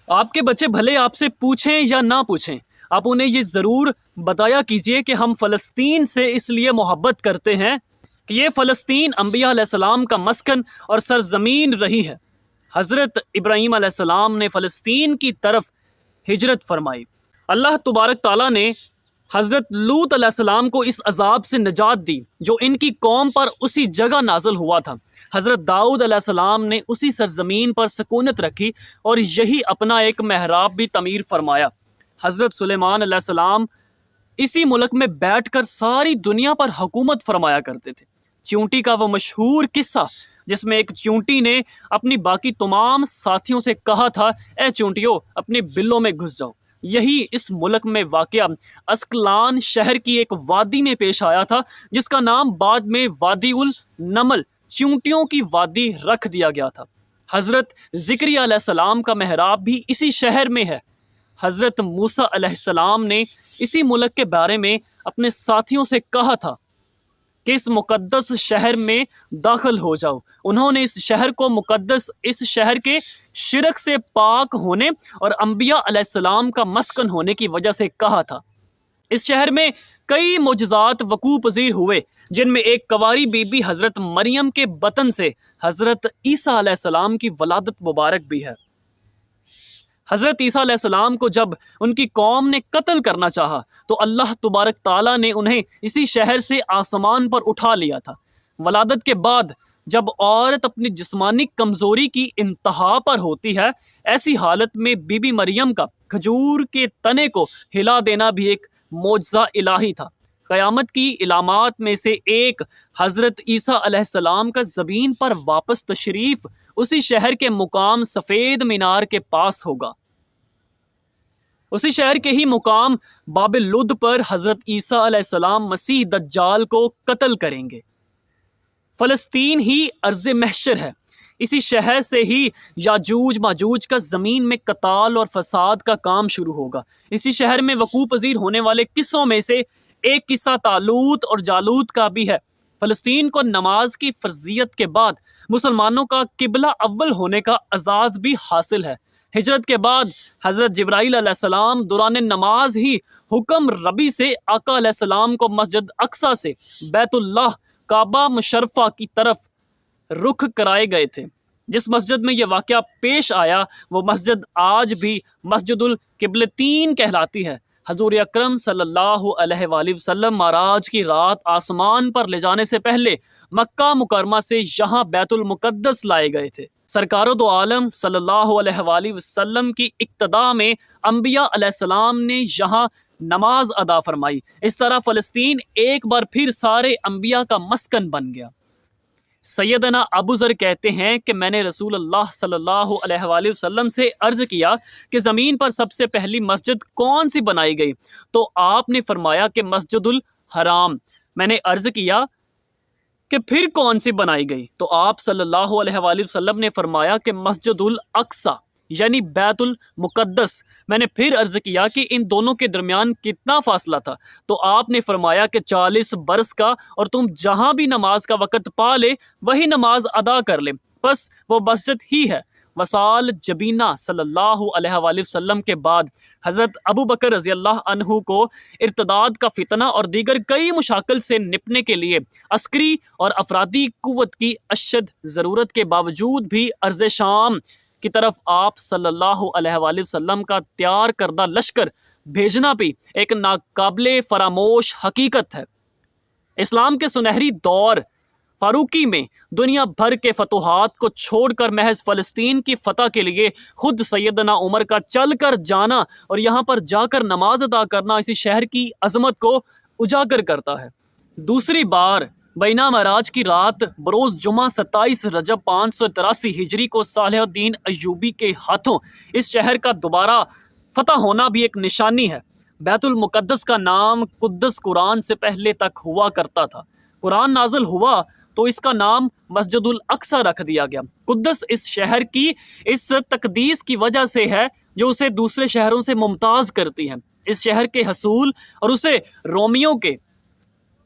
آپ کے بچے بھلے آپ سے پوچھیں یا نہ پوچھیں، آپ انہیں یہ ضرور بتایا کیجئے کہ ہم فلسطین سے اس لیے محبت کرتے ہیں کہ یہ فلسطین انبیاء علیہ السلام کا مسکن اور سرزمین رہی ہے۔ حضرت ابراہیم علیہ السلام نے فلسطین کی طرف ہجرت فرمائی۔ اللہ تبارک تعالیٰ نے حضرت لوط علیہ السلام کو اس عذاب سے نجات دی جو ان کی قوم پر اسی جگہ نازل ہوا تھا۔ حضرت داؤد علیہ السلام نے اسی سرزمین پر سکونت رکھی اور یہی اپنا ایک محراب بھی تعمیر فرمایا۔ حضرت سلیمان علیہ السلام اسی ملک میں بیٹھ کر ساری دنیا پر حکومت فرمایا کرتے تھے۔ چیونٹی کا وہ مشہور قصہ جس میں ایک چیونٹی نے اپنی باقی تمام ساتھیوں سے کہا تھا، اے چیونٹیوں اپنے بلوں میں گھس جاؤ، یہی اس ملک میں واقع اسکلان شہر کی ایک وادی میں پیش آیا تھا جس کا نام بعد میں وادی النمل چیونٹیوں کی وادی رکھ دیا گیا تھا۔ حضرت زکریا علیہ السلام کا محراب بھی اسی شہر میں ہے۔ حضرت موسیٰ علیہ السلام نے اسی ملک کے بارے میں اپنے ساتھیوں سے کہا تھا کہ اس مقدس شہر میں داخل ہو جاؤ۔ انہوں نے اس شہر کو مقدس، اس شہر کے شرک سے پاک ہونے اور انبیاء علیہ السلام کا مسکن ہونے کی وجہ سے کہا تھا۔ اس شہر میں کئی معجزات وقوع پذیر ہوئے جن میں ایک کنواری بی بی حضرت مریم کے بطن سے حضرت عیسیٰ علیہ السلام کی ولادت مبارک بھی ہے۔ حضرت عیسیٰ علیہ السلام کو جب ان کی قوم نے قتل کرنا چاہا تو اللہ تبارک تعالیٰ نے انہیں اسی شہر سے آسمان پر اٹھا لیا تھا۔ ولادت کے بعد جب عورت اپنی جسمانی کمزوری کی انتہا پر ہوتی ہے، ایسی حالت میں بی بی مریم کا کھجور کے تنے کو ہلا دینا بھی ایک معجزہ الہی تھا۔ قیامت کی علامات میں سے ایک حضرت عیسیٰ علیہ السلام کا زمین پر واپس تشریف اسی شہر کے مقام سفید مینار کے پاس ہوگا۔ اسی شہر کے ہی مقام باب لد پر حضرت عیسیٰ علیہ السلام مسیح دجال کو قتل کریں گے۔ فلسطین ہی ارض محشر ہے۔ اسی شہر سے ہی یاجوج ماجوج کا زمین میں قتال اور فساد کا کام شروع ہوگا۔ اسی شہر میں وقوع پذیر ہونے والے قصوں میں سے ایک قصہ طالوت اور جالوت کا بھی ہے۔ فلسطین کو نماز کی فرضیت کے بعد مسلمانوں کا قبلہ اول ہونے کا اعزاز بھی حاصل ہے۔ ہجرت کے بعد حضرت جبرائیل علیہ السلام دوران نماز ہی حکم ربی سے آقا علیہ السلام کو مسجد اقصی سے بیت اللہ کعبہ مشرفہ کی طرف رخ کرائے گئے تھے۔ جس مسجد میں یہ واقعہ پیش آیا وہ مسجد آج بھی مسجد القبلتین کہلاتی ہے۔ حضور اکرم صلی اللہ علیہ وآلہ وسلم معراج کی رات آسمان پر لے جانے سے پہلے مکہ مکرمہ سے یہاں بیت المقدس لائے گئے تھے۔ سرکار دو عالم صلی اللہ علیہ وآلہ وسلم کی اقتداء میں انبیاء علیہ السلام نے یہاں نماز ادا فرمائی۔ اس طرح فلسطین ایک بار پھر سارے انبیاء کا مسکن بن گیا۔ سیدنا ابو ذر کہتے ہیں کہ میں نے رسول اللہ صلی اللہ علیہ وآلہ وسلم سے عرض کیا کہ زمین پر سب سے پہلی مسجد کون سی بنائی گئی؟ تو آپ نے فرمایا کہ مسجد الحرام۔ میں نے عرض کیا کہ پھر کون سی بنائی گئی؟ تو آپ صلی اللہ علیہ وآلہ وسلم نے فرمایا کہ مسجد الاقصی یعنی بیت المقدس۔ میں نے پھر عرض کیا کہ ان دونوں کے درمیان کتنا فاصلہ تھا؟ تو آپ نے فرمایا کہ 40 برس کا، اور تم جہاں بھی نماز کا وقت پا لے وہی نماز ادا کر لے، بس وہ مسجد ہی ہے۔ وصال جبینہ صلی اللہ علیہ وآلہ وسلم کے بعد حضرت ابو بکر رضی اللہ عنہ کو ارتداد کا فتنہ اور دیگر کئی مشاکل سے نپٹنے کے لیے عسکری اور افرادی قوت کی اشد ضرورت کے باوجود بھی ارض شام کی طرف آپ صلی اللہ علیہ وآلہ وسلم کا تیار کردہ لشکر بھیجنا بھی ایک ناقابل فراموش حقیقت ہے۔ اسلام کے سنہری دور فاروقی میں دنیا بھر کے فتوحات کو چھوڑ کر محض فلسطین کی فتح کے لیے خود سیدنا عمر کا چل کر جانا اور یہاں پر جا کر نماز ادا کرنا اسی شہر کی عظمت کو اجاگر کرتا ہے۔ دوسری بار بینا معراج کی رات بروز جمعہ 27 رجب 583 ہجری کو صالح الدین ایوبی کے ہاتھوں اس شہر کا دوبارہ فتح ہونا بھی ایک نشانی ہے۔ بیت المقدس کا نام قدس قرآن سے پہلے تک ہوا کرتا تھا۔ قرآن نازل ہوا تو اس کا نام مسجد الاقصی رکھ دیا گیا۔ قدس اس شہر کی اس تقدیس کی وجہ سے ہے جو اسے دوسرے شہروں سے ممتاز کرتی ہے۔ اس شہر کے حصول اور اسے رومیوں کے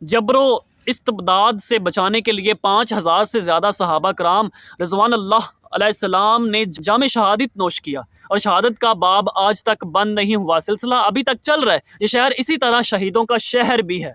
جبر و استبداد سے بچانے کے لیے 5000 سے زیادہ صحابہ کرام رضوان اللہ علیہ السلام نے جام شہادت نوش کیا، اور شہادت کا باب آج تک بند نہیں ہوا، سلسلہ ابھی تک چل رہا ہے۔ یہ شہر اسی طرح شہیدوں کا شہر بھی ہے۔